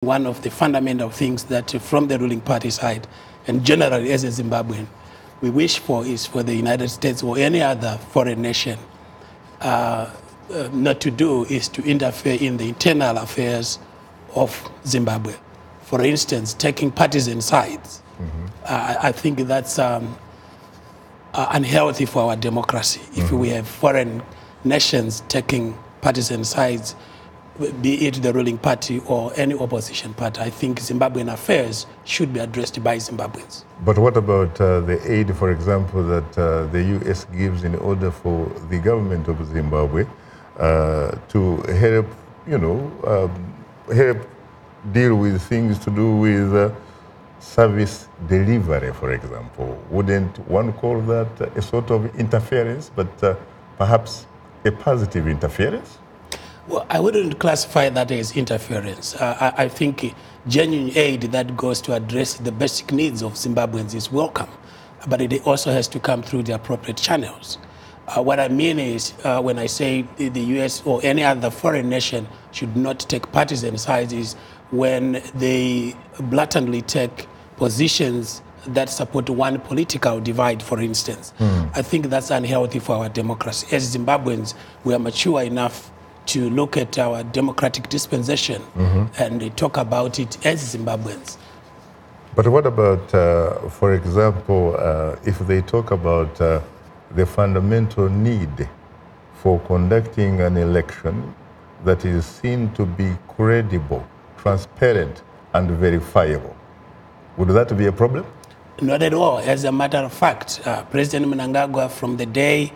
One of the fundamental things that from the ruling party side, and generally as a Zimbabwean, we wish for is for the United States or any other foreign nation not to do is to interfere in the internal affairs of Zimbabwe. For instance, taking partisan sides. I think that's unhealthy for our democracy. If we have foreign nations taking partisan sides, be it the ruling party or any opposition party, I think Zimbabwean affairs should be addressed by Zimbabweans. But what about the aid, for example, that the U.S. gives in order for the government of Zimbabwe to help, help deal with things to do with service delivery, for example? Wouldn't one call that a sort of interference, but perhaps a positive interference? Well, I wouldn't classify that as interference. I think genuine aid that goes to address the basic needs of Zimbabweans is welcome, but it also has to come through the appropriate channels. What I mean is, when I say the U.S. or any other foreign nation should not take partisan sides, is when they blatantly take positions that support one political divide, for instance. I think that's unhealthy for our democracy. As Zimbabweans, we are mature enough to look at our democratic dispensation and talk about it as Zimbabweans. But what about, for example, if they talk about the fundamental need for conducting an election that is seen to be credible, transparent, and verifiable? Would that be a problem? Not at all. As a matter of fact, President Mnangagwa, from the day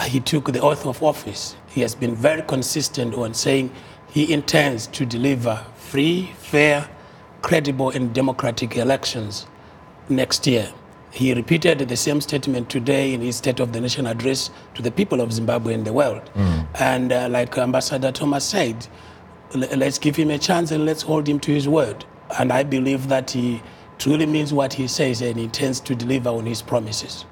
he took the oath of office, he has been very consistent on saying he intends to deliver free, fair, credible, and democratic elections next year. He repeated the same statement today in his State of the Nation address to the people of Zimbabwe and the world. And like Ambassador Thomas said, let's give him a chance and let's hold him to his word. And I believe that he truly means what he says and intends to deliver on his promises.